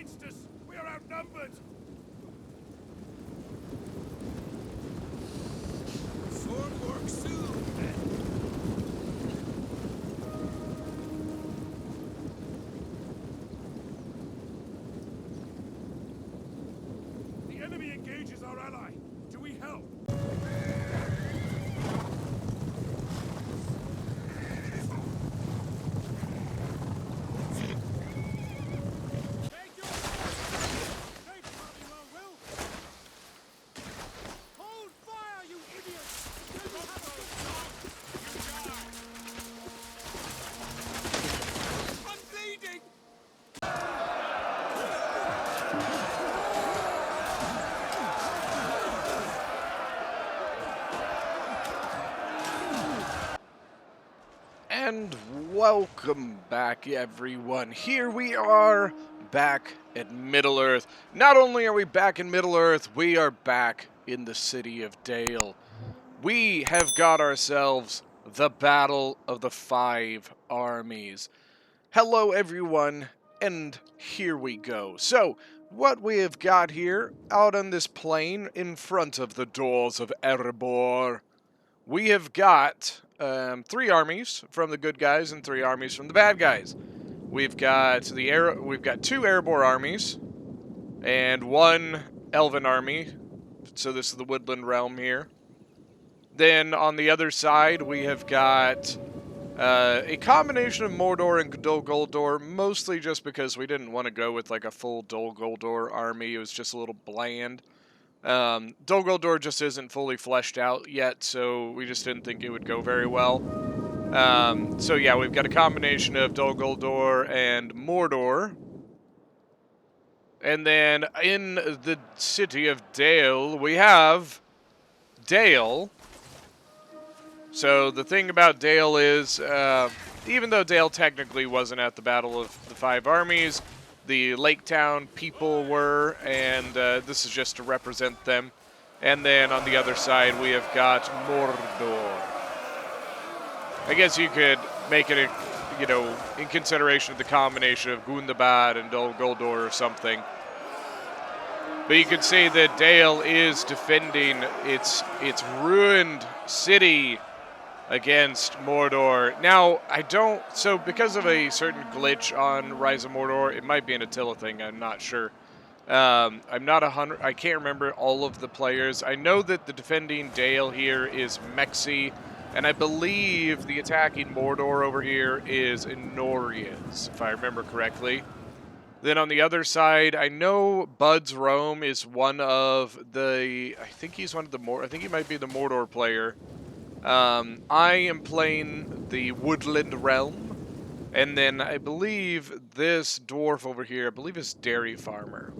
against us! We are outnumbered! Sword work soon! The enemy engages our ally. Do we help? And welcome back, everyone. Here we are, back at Middle-earth. Not only are we back in Middle-earth, we are back in the city of Dale. We have got ourselves the Battle of the Five Armies. Hello, everyone, and here we go. So, what we have got here, out on this plain, in front of the doors of Erebor, we have got 3 armies from the good guys and 3 armies from the bad guys. We've got 2 Erebor armies and 1 Elven army. So this is the Woodland Realm here. Then on the other side, we have got a combination of Mordor and Dol Guldur, mostly just because we didn't want to go with like a full Dol Guldur army. It was just a little bland. Dol Guldur just isn't fully fleshed out yet, so we just didn't think it would go very well. So yeah, we've got a combination of Dol Guldur and Mordor. And then in the city of Dale, we have Dale. So the thing about Dale is, even though Dale technically wasn't at the Battle of the Five Armies, the Lake Town people were, and this is just to represent them. And then on the other side, we have got Mordor. I guess you could make it, in consideration of the combination of Gundabad and Dol Guldur or something. But you could say that Dale is defending its ruined city against Mordor. Now, so because of a certain glitch on Rise of Mordor, it might be an Attila thing, I'm not sure. I'm not 100, I can't remember all of the players. I know that the defending Dale here is Mexi, and I believe the attacking Mordor over here is Inorias, if I remember correctly. Then on the other side, I know Bud's Rome is one of the, I think he might be the Mordor player. I am playing the Woodland Realm, and then I believe this dwarf over here, I believe is Dairy Farmer.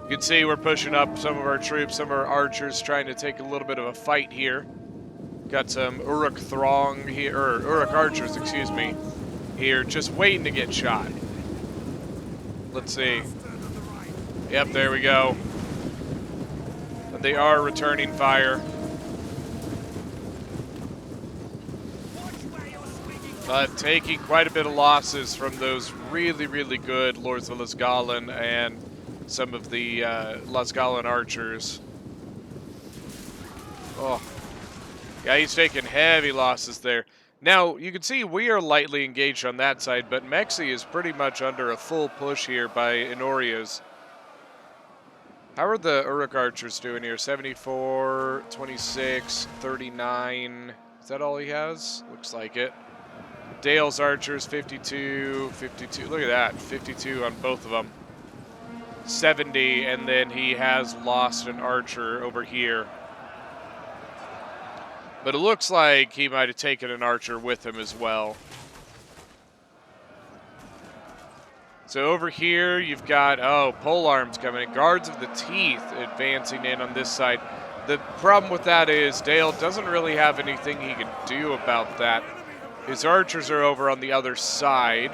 You can see we're pushing up some of our troops, some of our archers trying to take a little bit of a fight here. Got some Uruk Throng here, or Uruk archers, excuse me, here, just waiting to get shot. Let's see. Yep, there we go. And they are returning fire. But taking quite a bit of losses from those really, really good Lords of Lasgalen and some of the Lasgalen archers. Oh. Yeah, he's taking heavy losses there. Now, you can see we are lightly engaged on that side, but Mexi is pretty much under a full push here by Inorias. How are the Uruk archers doing here? 74, 26, 39. Is that all he has? Looks like it. Dale's archers, 52, 52. Look at that, 52 on both of them. 70, and then he has lost an archer over here. But it looks like he might have taken an archer with him as well. So over here, you've got, polearms coming in. Guards of the Teeth advancing in on this side. The problem with that is Dale doesn't really have anything he can do about that. His archers are over on the other side.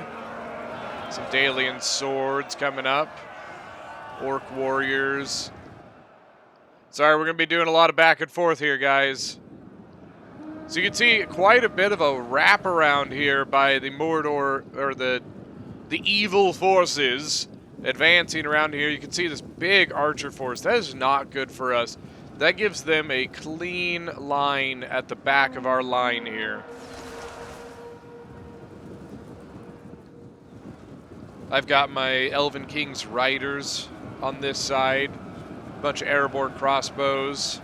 Some Dalian swords coming up. Orc warriors. Sorry, we're going to be doing a lot of back and forth here, guys. So you can see quite a bit of a wraparound here by the Mordor, or the evil forces, advancing around here. You can see this big archer force. That is not good for us. That gives them a clean line at the back of our line here. I've got my Elven King's Riders on this side. A bunch of airborne crossbows.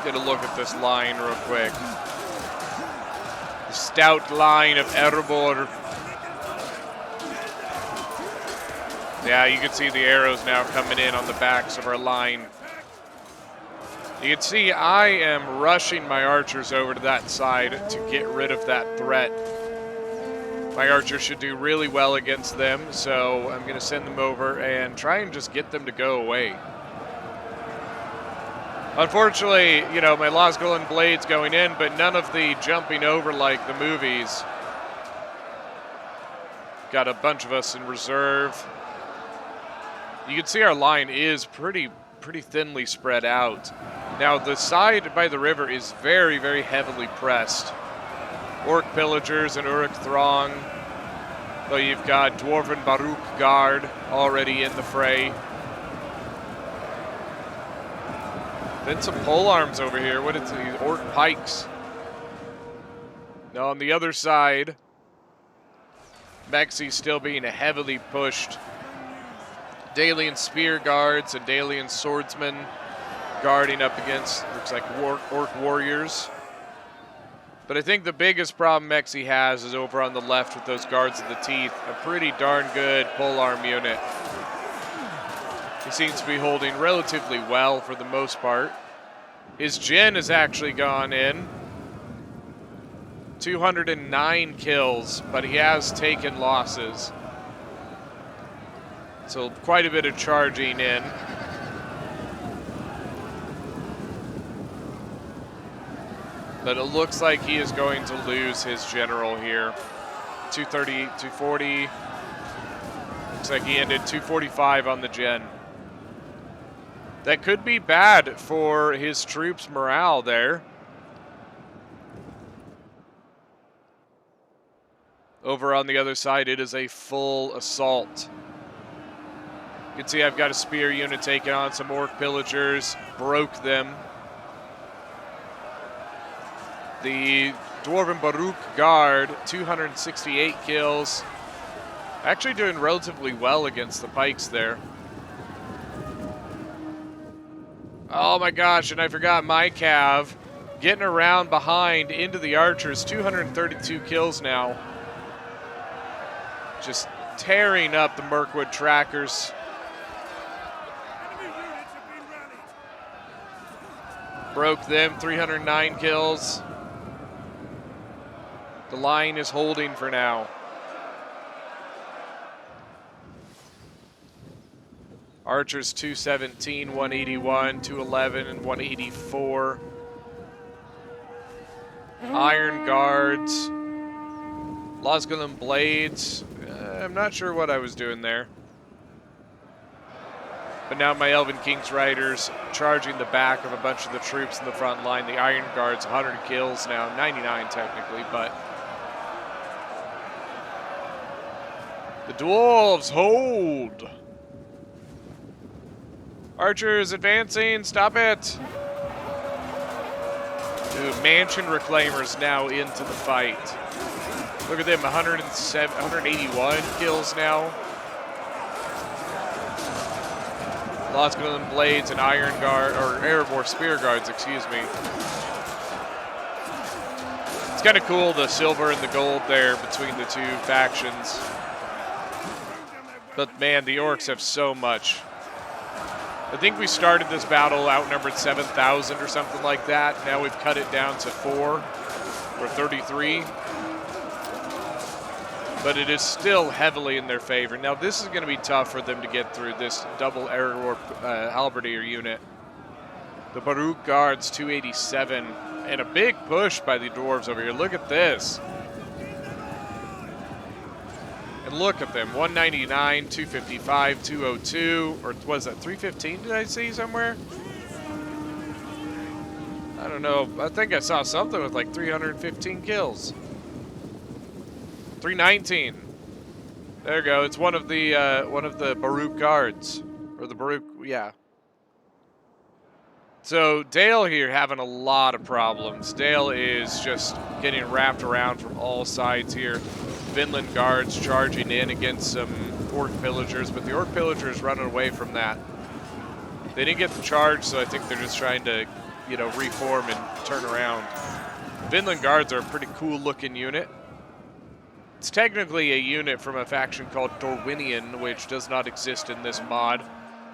Get a look at this line real quick. The stout line of airborne. Yeah, you can see the arrows now coming in on the backs of our line. You can see I am rushing my archers over to that side to get rid of that threat. My archers should do really well against them, so I'm going to send them over and try and just get them to go away. Unfortunately, you know, my Losgolin Blade's going in, but none of the jumping over like the movies. Got a bunch of us in reserve. You can see our line is pretty thinly spread out. Now, the side by the river is very, very heavily pressed. Orc Pillagers and Uruk Throng. Though you've got Dwarven Baruch Guard already in the fray. Then some polearms over here. What is these? Orc Pikes. Now, on the other side, Mexi's still being heavily pushed. Dalian Spear Guards and Dalian Swordsmen guarding up against, looks like, Orc Warriors. But I think the biggest problem Mexi has is over on the left with those Guards of the Teeth. A pretty darn good polearm unit. He seems to be holding relatively well for the most part. His Jin has actually gone in. 209 kills, but he has taken losses. So quite a bit of charging in. But it looks like he is going to lose his general here. 230, 240. Looks like he ended 245 on the gen. That could be bad for his troops' morale there. Over on the other side, it is a full assault. You can see I've got a spear unit taking on some Orc Pillagers, broke them. The Dwarven Baruch Guard, 268 kills. Actually doing relatively well against the pikes there. Oh my gosh, and I forgot my Cav getting around behind into the archers, 232 kills now. Just tearing up the Mirkwood trackers. Broke them, 309 kills. The line is holding for now. Archers 217, 181, 211, and 184. Iron Guards. Losgolin Blades. I'm not sure what I was doing there. But now my Elven King's Riders charging the back of a bunch of the troops in the front line. The Iron Guards, 100 kills now, 99 technically, but the Dwarves hold. Archers advancing, stop it. Dude, Mansion Reclaimers now into the fight. Look at them, 181 kills now. Losgolin Blades and Iron Guard, or Erebor Spear Guards, excuse me. It's kind of cool, the silver and the gold there between the two factions. But man, the Orcs have so much. I think we started this battle outnumbered 7,000 or something like that. Now we've cut it down to 4 or 33. But it is still heavily in their favor. Now this is going to be tough for them to get through this double Aragorn Halberdier unit. The Baruch Guards 287 and a big push by the Dwarves over here. Look at this. And look at them, 199, 255, 202, or was that 315 did I see somewhere? I don't know, I think I saw something with like 315 kills. 319. There you go. It's one of the Baruch guards, or the Baruch, yeah. So Dale here having a lot of problems. Dale is just getting wrapped around from all sides here. Vinland guards charging in against some orc pillagers, but the orc pillagers running away from that. They didn't get the charge, so I think they're just trying to, you know, reform and turn around. Vinland guards are a pretty cool looking unit. It's technically a unit from a faction called Dorwinian, which does not exist in this mod.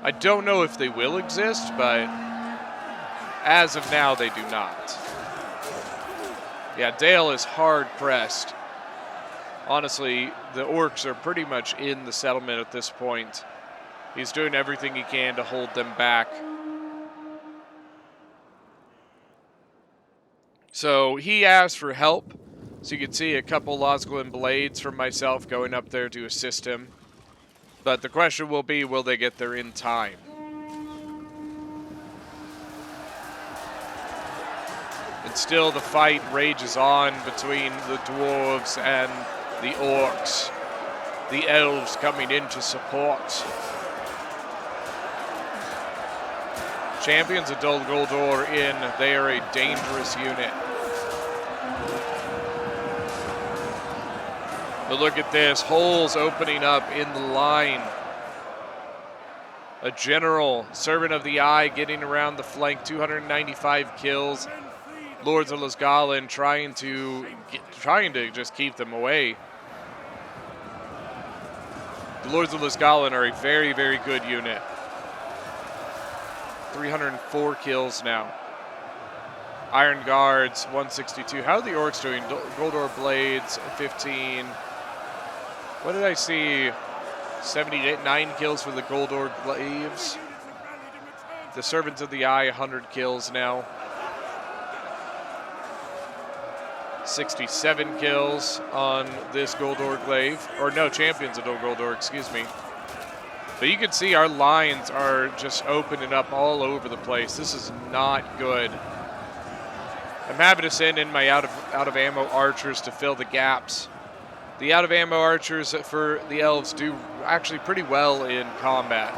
I don't know if they will exist, but as of now, they do not. Yeah, Dale is hard pressed. Honestly, the orcs are pretty much in the settlement at this point. He's doing everything he can to hold them back. So he asked for help. So you can see a couple Losglen blades from myself going up there to assist him. But the question will be, will they get there in time? And still the fight rages on between the Dwarves and the Orcs. The Elves coming in to support. Champions of Dol Guldur in. They are a dangerous unit. But look at this. Holes opening up in the line. A general, Servant of the Eye, getting around the flank. 295 kills. Lords of Losgalen trying to just keep them away. The Lords of Losgalen are a very, very good unit. 304 kills now. Iron Guards, 162. How are the Orcs doing? Goldor Blades, 15. What did I see? 79 kills for the Goldor Glaives. The Servants of the Eye, 100 kills now. 67 kills on this Goldor Glaive. Or no, Champions of Dol Guldur, excuse me. But you can see our lines are just opening up all over the place. This is not good. I'm happy to send in my out of ammo archers to fill the gaps. The out of ammo archers for the Elves do actually pretty well in combat.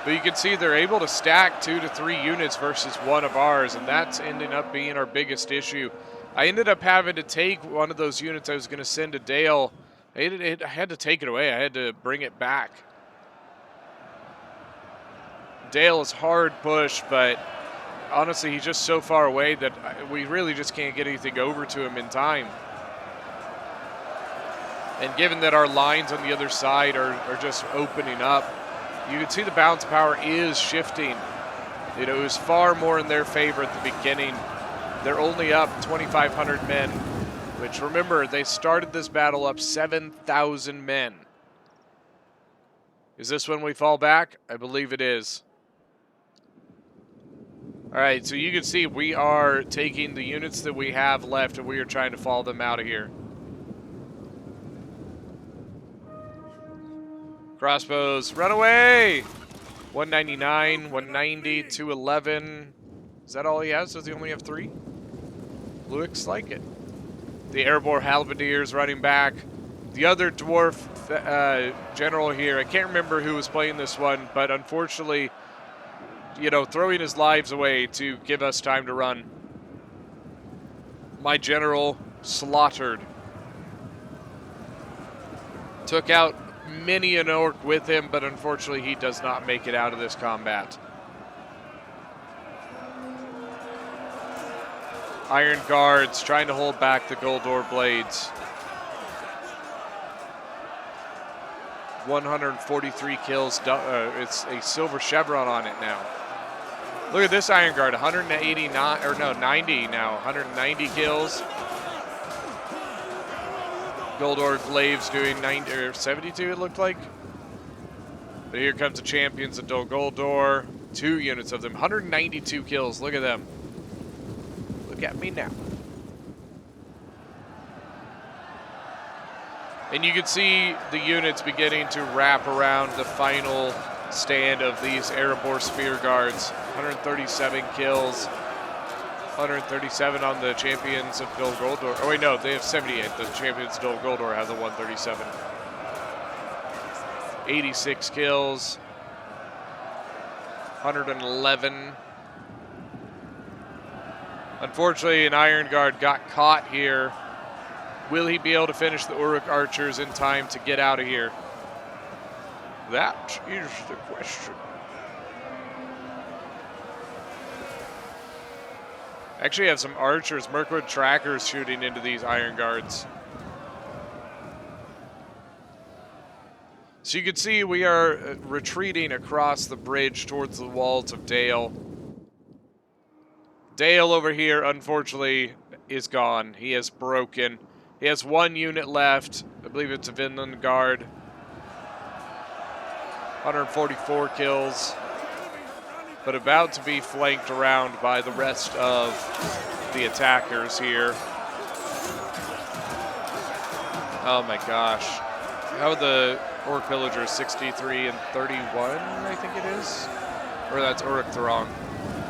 But you can see they're able to stack 2 to 3 units versus one of ours, and that's ending up being our biggest issue. I ended up having to take one of those units I was going to send to Dale. I had to take it away. I had to bring it back. Dale is hard pushed, but honestly, he's just so far away that we really just can't get anything over to him in time. And given that our lines on the other side are just opening up, you can see the bounce power is shifting. You know, it was far more in their favor at the beginning. They're only up 2,500 men, which, remember, they started this battle up 7,000 men. Is this when we fall back? I believe it is. All right, so you can see we are taking the units that we have left and we are trying to follow them out of here. Crossbows, run away! 199, 190, 211. Is that all he has? Does he only have 3? Looks like it. The Airborne Halberdiers running back. The other dwarf general here, I can't remember who was playing this one, but unfortunately, you know, throwing his lives away to give us time to run. My general slaughtered. Took out many an orc with him, but unfortunately he does not make it out of this combat. Iron Guards trying to hold back the Goldor Blades. 143 kills. It's a silver chevron on it now. Look at this Iron Guard, 189, or no, 90 now, 190 kills. Goldor Glaives doing 90 or 72, it looked like. But here comes the Champions of Dol Guldur. 2 units of them, 192 kills. Look at them. Look at me now. And you can see the units beginning to wrap around the final stand of these Erebor Spear Guards. 137 kills. 137 on the champions of Dol Guldur. Oh wait, no, they have 78. The champions of Dol Guldur have the 137. 86 kills. 111. Unfortunately, an Iron Guard got caught here. Will he be able to finish the Uruk archers in time to get out of here? That is the question. Actually have some archers, Mirkwood trackers shooting into these Iron Guards. So you can see we are retreating across the bridge towards the walls of Dale. Dale over here, unfortunately, is gone. He is broken. He has one unit left. I believe it's a Vinland Guard. 144 kills. But about to be flanked around by the rest of the attackers here. Oh my gosh. How are the Orc Villagers 63 and 31, I think it is? Or that's Uruk Throng.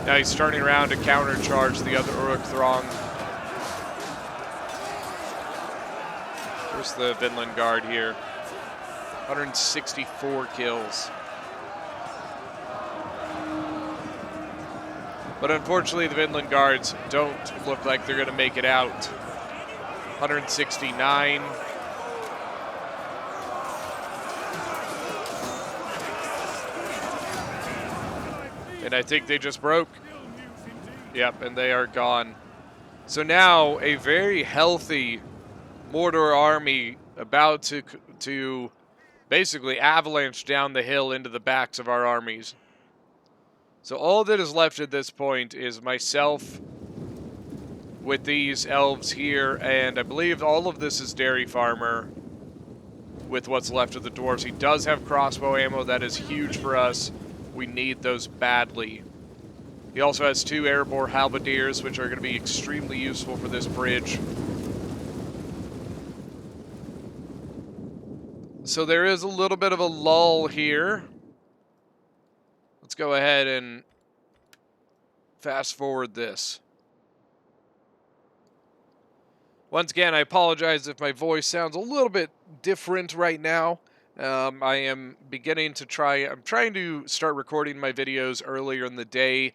Now he's turning around to countercharge the other Uruk Throng. There's the Vinland Guard here. 164 kills. But unfortunately, the Vinland Guards don't look like they're going to make it out. 169. And I think they just broke. Yep, and they are gone. So now a very healthy Mordor army about to basically avalanche down the hill into the backs of our armies. So all that is left at this point is myself with these elves here, and I believe all of this is Dairy Farmer with what's left of the dwarves. He does have crossbow ammo. That is huge for us. We need those badly. He also has 2 airborne halberdiers, which are going to be extremely useful for this bridge. So there is a little bit of a lull here. Let's go ahead and fast forward this. Once again, I apologize if my voice sounds a little bit different right now. I am beginning to I'm trying to start recording my videos earlier in the day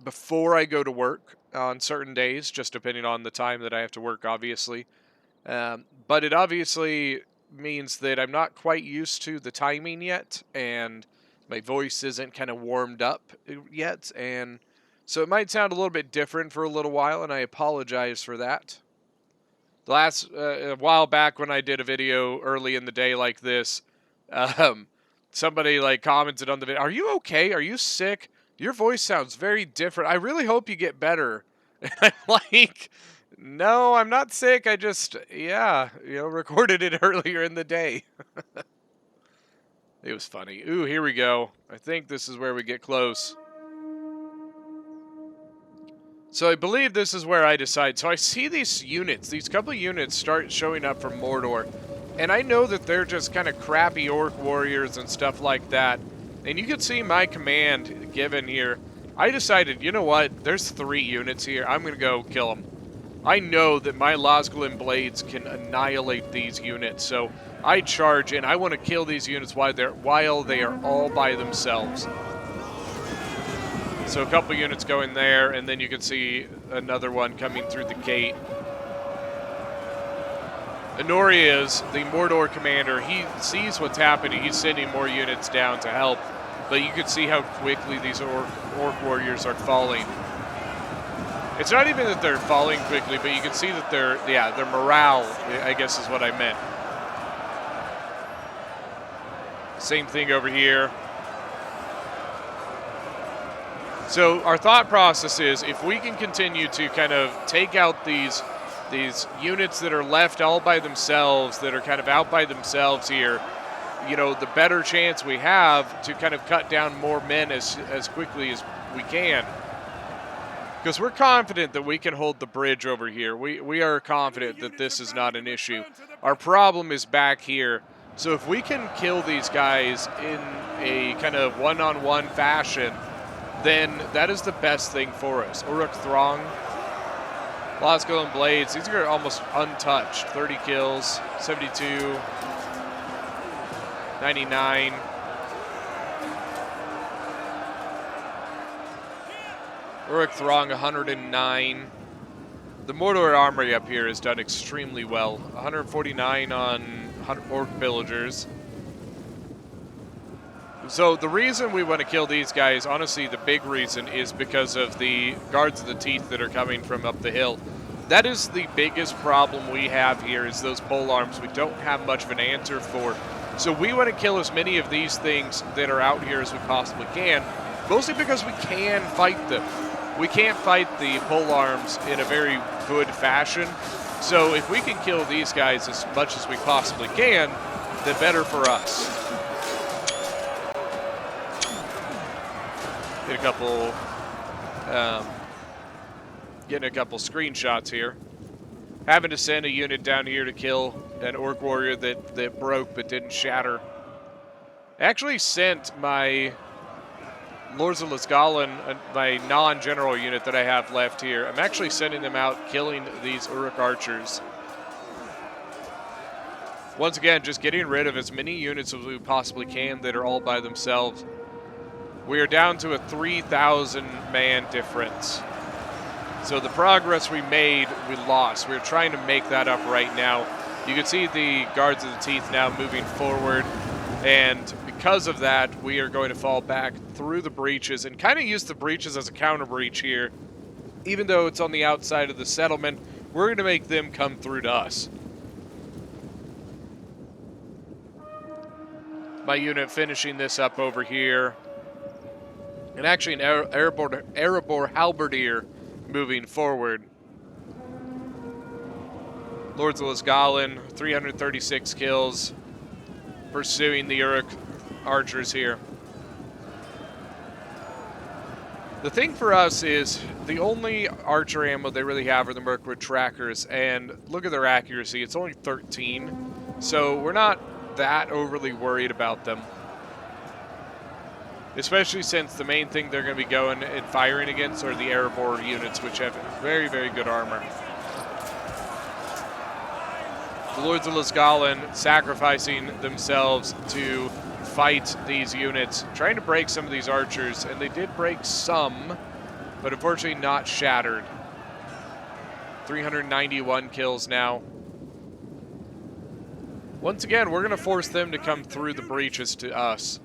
before I go to work on certain days, just depending on the time that I have to work, obviously. But it obviously means that I'm not quite used to the timing yet, and my voice isn't kind of warmed up yet, and so it might sound a little bit different for a little while, and I apologize for that. The last, a while back when I did a video early in the day like this, somebody like commented on the video, "Are you okay? Are you sick? Your voice sounds very different. I really hope you get better." And I'm like, no, I'm not sick. I just, recorded it earlier in the day. It was funny. Ooh, here we go. I think this is where we get close. So I believe this is where I decide. So I see these units, these couple of units start showing up from Mordor. And I know that they're just kind of crappy orc warriors and stuff like that. And you can see my command given here. I decided, you know what? There's 3 units here. I'm going to go kill them. I know that my Lasglin blades can annihilate these units. So I charge in. I want to kill these units while they are all by themselves. So a couple units go in there, and then you can see another one coming through the gate. Honorius, the Mordor commander, he sees what's happening. He's sending more units down to help. But you can see how quickly these orc warriors are falling. It's not even that they're falling quickly, but you can see that their morale, I guess is what I meant. Same thing over here. So our thought process is, if we can continue to kind of take out these units that are left all by themselves, that are kind of out by themselves here, you know, the better chance we have to kind of cut down more men as quickly as we can. Because we're confident that we can hold the bridge over here. We are confident that this is not an issue. Our problem is back here. So if we can kill these guys in a kind of one-on-one fashion, then that is the best thing for us. Uruk Throng, Losgol and Blades, these are almost untouched. 30 kills, 72, 99. Uruk Throng, 109. The Mordor armory up here has done extremely well. 149 on Orc villagers. So the reason we want to kill these guys, honestly, the big reason is because of the Guards of the Teeth that are coming from up the hill. That is the biggest problem we have here, is those pole arms we don't have much of an answer for. So we want to kill as many of these things that are out here as we possibly can, mostly because we can fight them. We can't fight the pole arms in a very good fashion. So if we can kill these guys as much as we possibly can, the better for us. Get getting a couple screenshots here. Having to send a unit down here to kill an Orc warrior that broke but didn't shatter. I actually sent my Lords of Losgalen, my non-general unit that I have left here. I'm actually sending them out killing these Uruk archers. Once again, just getting rid of as many units as we possibly can that are all by themselves. We are down to a 3,000 man difference. So the progress we made, we lost. We're trying to make that up right now. You can see the Guards of the Teeth now moving forward, and because of that, we are going to fall back through the breaches and kind of use the breaches as a counter breach here. Even though it's on the outside of the settlement, we're going to make them come through to us. My unit finishing this up over here. And actually an Erebor Halberdier moving forward. Lords of Losgalen, 336 kills, pursuing the Uruk archers here. The thing for us is the only archer ammo they really have are the Mirkwood trackers, and look at their accuracy, it's only 13, so we're not that overly worried about them. Especially since the main thing they're going to be going and firing against are the Erebor units, which have very, very good armor. The Lords of Losgalen sacrificing themselves to fight these units, trying to break some of these archers, and they did break some, but unfortunately not shattered. 391 kills now. Once again, we're going to force them to come through the breaches to us.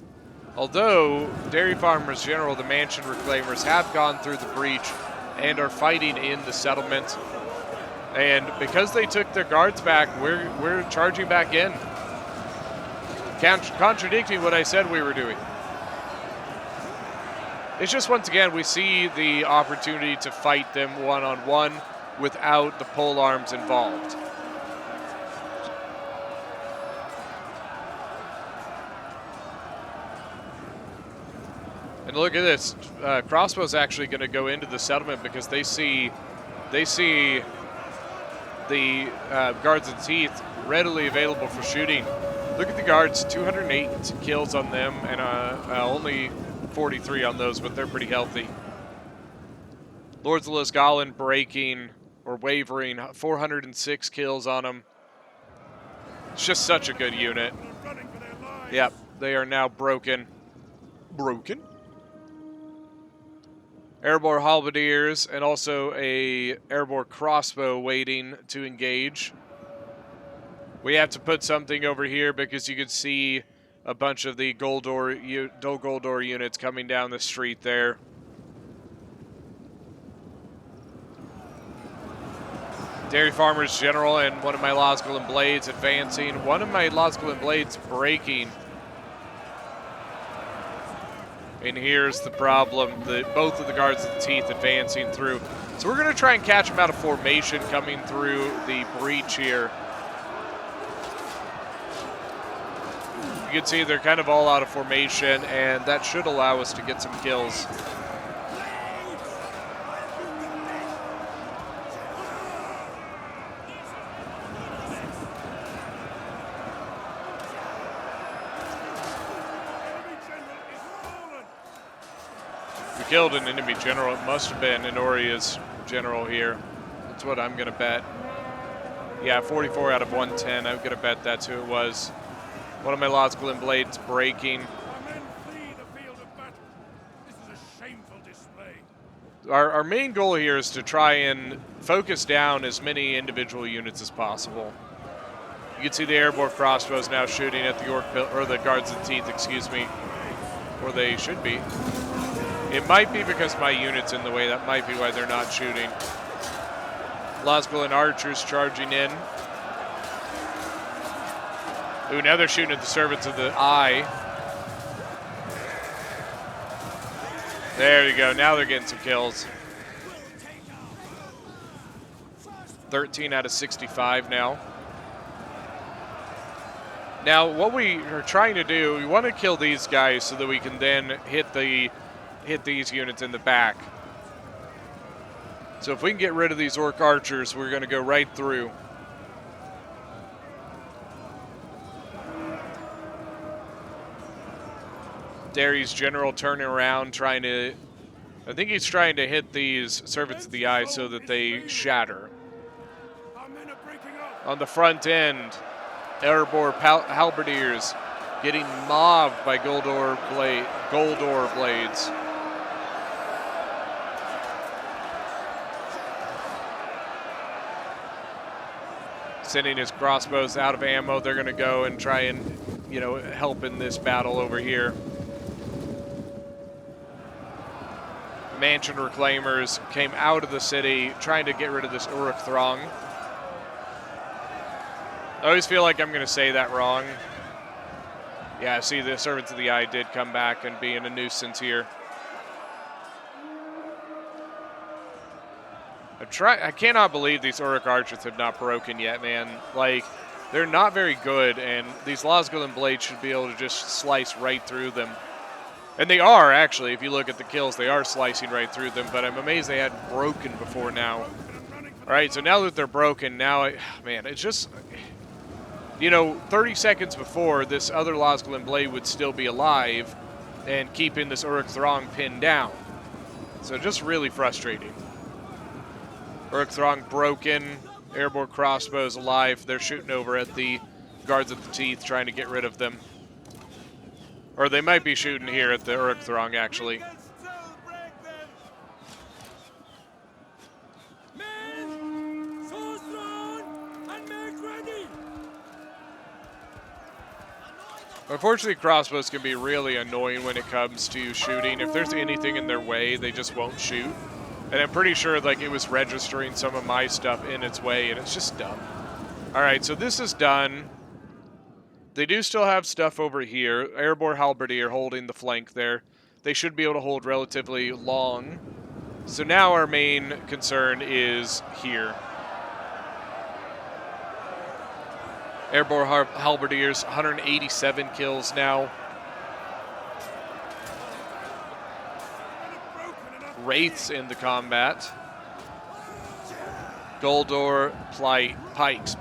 Although Dairy Farmers General, the Mansion Reclaimers, have gone through the breach and are fighting in the settlement. And because they took their guards back, we're charging back in. Contradicting what I said we were doing. It's just, once again, we see the opportunity to fight them one-on-one without the pole arms involved. And look at this, Crossbow's actually going to go into the settlement because they see the Guards of the Teeth readily available for shooting. Look at the guards, 208 kills on them, and only 43 on those, but they're pretty healthy. Lords of Losgalen breaking or wavering, 406 kills on them. It's just such a good unit. Yep, they are now broken. Broken? Erebor halberdiers and also a Erebor crossbow waiting to engage. We have to put something over here because you can see a bunch of the Dol Guldur units coming down the street there. Dairy Farmers General and one of my Losgalen Blades advancing. One of my Losgalen Blades breaking. And here's the problem, both of the Guards of the Teeth advancing through. So we're going to try and catch them out of formation coming through the breach here. You can see they're kind of all out of formation, and that should allow us to get some kills. We killed an enemy general. It must have been Enoria's general here. That's what I'm going to bet. Yeah, 44 out of 110. I'm going to bet that's who it was. One of my Losglin blades breaking. Our men flee the field of battle. This is a shameful display. Our main goal here is to try and focus down as many individual units as possible. You can see the airborne crossbows now shooting at the or the guards of the teeth, excuse me, or they should be. It might be because my unit's in the way. That might be why they're not shooting. Losglin archers charging in. Ooh, now they're shooting at the servants of the eye. There you go. Now they're getting some kills. 13 out of 65 now. Now, what we are trying to do, we want to kill these guys so that we can then hit these units in the back. So if we can get rid of these orc archers, we're going to go right through. Derry's general turning around, trying to... I think he's trying to hit these servants of the eye so that they shatter. Our men are breaking up. On the front end, Erebor halberdiers getting mobbed by Goldor blades. Sending his crossbows out of ammo. They're going to go and try and, you know, help in this battle over here. Mansion reclaimers came out of the city trying to get rid of this Uruk throng. I always feel like I'm going to say that wrong. Yeah, see, the Servants of the Eye did come back and being a nuisance here. I cannot believe these Uruk archers have not broken yet, man. Like, they're not very good, and these Losglin blades should be able to just slice right through them. And they are, actually. If you look at the kills, they are slicing right through them, but I'm amazed they hadn't broken before now. All right, so now that they're broken, now, man, it's just... You know, 30 seconds before, this other Losglin blade would still be alive and keeping this Uruk throng pinned down. So just really frustrating. Uruk throng broken, airborne crossbows alive. They're shooting over at the guards of the teeth, trying to get rid of them. Or they might be shooting here at the Uruk throng, actually. Unfortunately, crossbows can be really annoying when it comes to shooting. If there's anything in their way, they just won't shoot. And I'm pretty sure like it was registering some of my stuff in its way, and it's just dumb. All right, so this is done. They do still have stuff over here. Airborne halberdier holding the flank there. They should be able to hold relatively long. So now our main concern is here. Airborne halberdiers, 187 kills now. Wraiths in the combat. Goldor, pikes.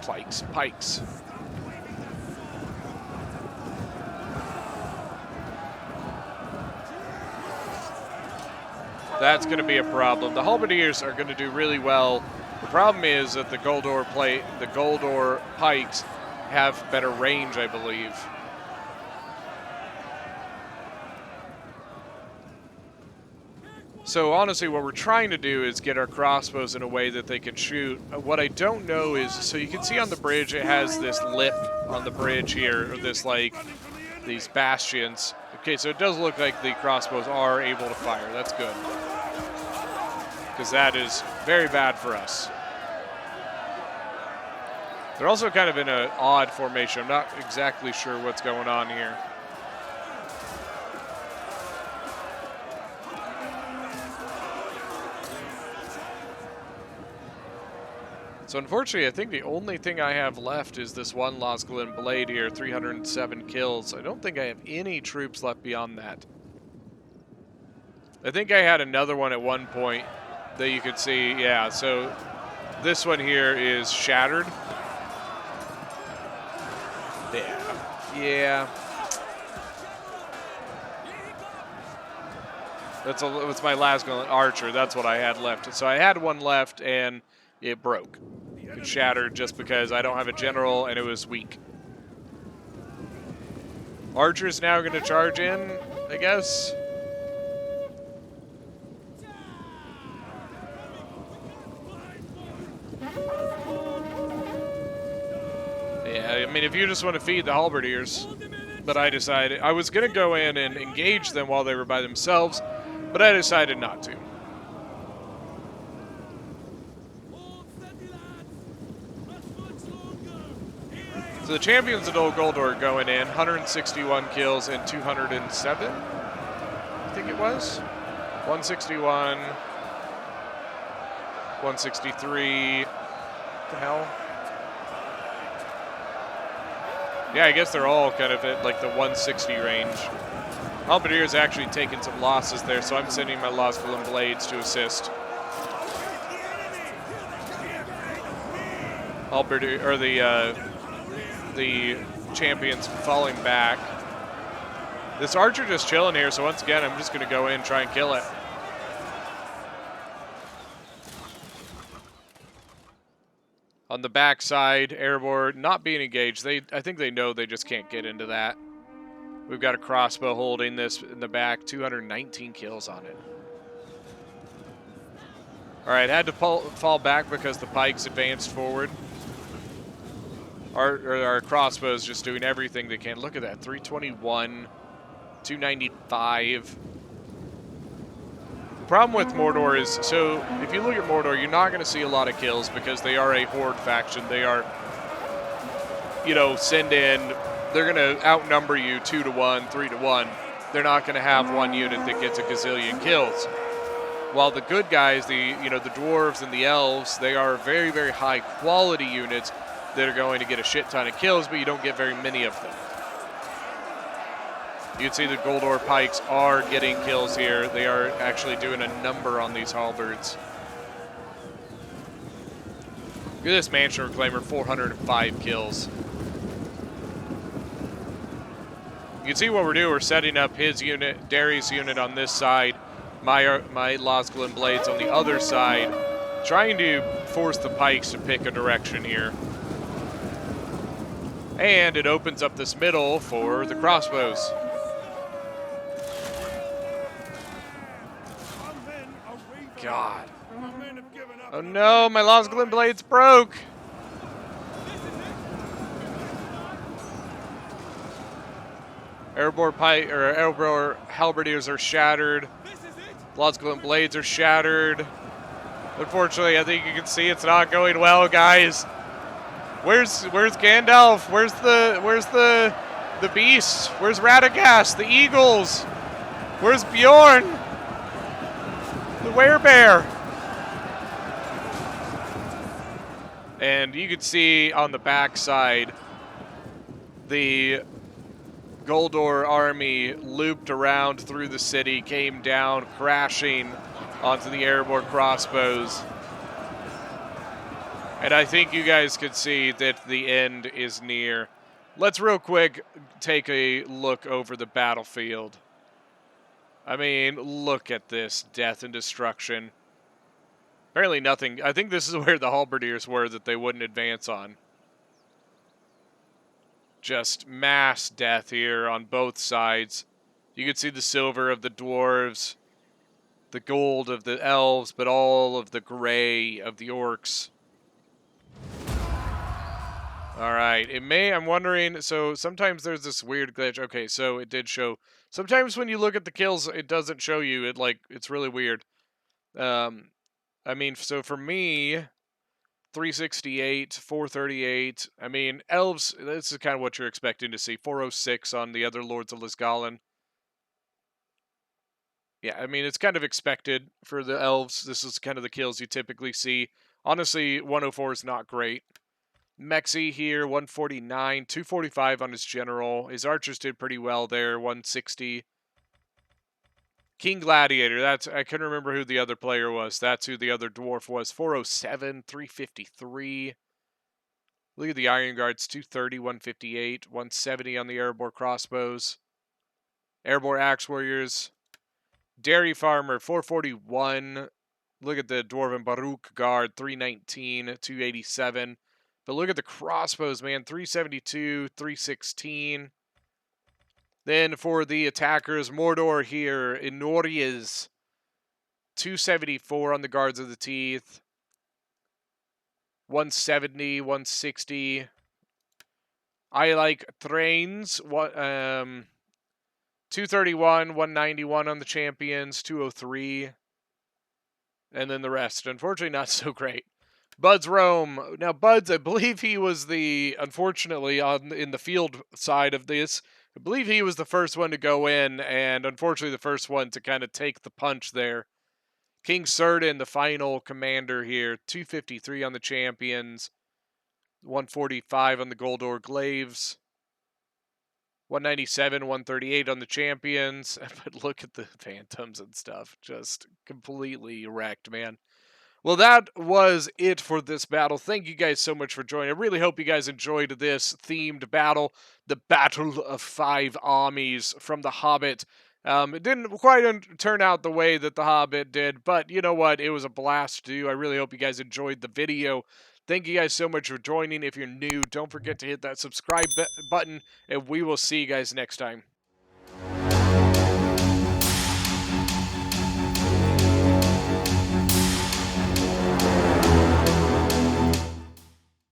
That's going to be a problem. The halberdiers are going to do really well. The problem is that the Goldor pikes have better range, I believe. So honestly, what we're trying to do is get our crossbows in a way that they can shoot. What I don't know is, so you can see on the bridge, it has this lip on the bridge here, or this like, these bastions. Okay, so it does look like the crossbows are able to fire. That's good. Because that is very bad for us. They're also kind of in an odd formation. I'm not exactly sure what's going on here. So unfortunately, I think the only thing I have left is this one Losglin blade here, 307 kills. I don't think I have any troops left beyond that. I think I had another one at one point that you could see. Yeah, so this one here is shattered. Yeah. That's my last archer. That's what I had left. So I had one left, and it broke. It shattered just because I don't have a general, and it was weak. Archer's now going to charge in, I guess. Yeah, I mean, if you just want to feed the halberdiers. But I decided I was going to go in and engage them while they were by themselves, but I decided not to. So the champions of Old Goldor are going in, 161 kills and 207, I think it was. 161, 163, what the hell? Yeah, I guess they're all kind of at like the 160 range. Halberdier's actually taken some losses there, so I'm sending my Losgulum Blades to assist. Halberdier, or the champions falling back. This archer just chilling here, so once again, I'm just going to go in and try and kill it. On the backside, airborne not being engaged. I think they know they just can't get into that. We've got a crossbow holding this in the back, 219 kills on it. All right, had to fall back because the pikes advanced forward. Our crossbows just doing everything they can. Look at that, 321, 295. The problem with Mordor is, so if you look at Mordor, you're not going to see a lot of kills because they are a horde faction. They are, you know, send in, they're going to outnumber you 2 to 1, 3 to 1. They're not going to have one unit that gets a gazillion kills. While the good guys, the Dwarves and the Elves, they are very, very high quality units that are going to get a shit ton of kills, but you don't get very many of them. You can see the Goldor pikes are getting kills here. They are actually doing a number on these halberds. Look at this Mansion Reclaimer, 405 kills. You can see what we're doing. We're setting up his unit, Derry's unit on this side, my Losgulum Blades on the other side, trying to force the pikes to pick a direction here. And it opens up this middle for the crossbows. God. Oh no, my Losgulum Blades broke. Airborne halberdiers are shattered. Losgulum Blades are shattered. Unfortunately, I think you can see it's not going well, guys. Where's Gandalf? Where's the beast? Where's Radagast? The eagles? Where's Bjorn? The werebear. And you can see on the backside, the Goldor army looped around through the city, came down, crashing onto the airborne crossbows. And I think you guys could see that the end is near. Let's real quick take a look over the battlefield. I mean, look at this death and destruction. Apparently nothing. I think this is where the halberdiers were that they wouldn't advance on. Just mass death here on both sides. You can see the silver of the dwarves, the gold of the elves, but all of the gray of the orcs. All right, I'm wondering, so sometimes there's this weird glitch. Okay, so it did show. Sometimes when you look at the kills, it doesn't show you. It's really weird. I mean, so for me, 368, 438. I mean, Elves, this is kind of what you're expecting to see. 406 on the other Lords of Lisgallen. Yeah, I mean, it's kind of expected for the Elves. This is kind of the kills you typically see. Honestly, 104 is not great. Mexi here, 149, 245 on his general. His archers did pretty well there, 160. King Gladiator, I couldn't remember who the other player was. That's who the other dwarf was. 407, 353. Look at the Iron Guards, 230, 158, 170 on the airborne crossbows. Airborne Axe Warriors, Dairy Farmer, 441. Look at the Dwarven Baruch Guard, 319, 287. But look at the crossbows, man, 372, 316. Then for the attackers, Mordor here, Inorias, 274 on the Guards of the Teeth. 170, 160. I like trains. 231, 191 on the champions, 203. And then the rest, unfortunately, not so great. Bud's Rome. Now, Bud's, I believe he was unfortunately, in the field side of this, I believe he was the first one to go in, and unfortunately the first one to kind of take the punch there. King Cerdin, the final commander here, 253 on the champions, 145 on the Goldor Glaives, 197, 138 on the champions. But look at the phantoms and stuff. Just completely wrecked, man. Well, that was it for this battle. Thank you guys so much for joining. I really hope you guys enjoyed this themed battle, the Battle of 5 Armies from The Hobbit. It didn't quite turn out the way that The Hobbit did, but you know what? It was a blast to do. I really hope you guys enjoyed the video. Thank you guys so much for joining. If you're new, don't forget to hit that subscribe button, and we will see you guys next time.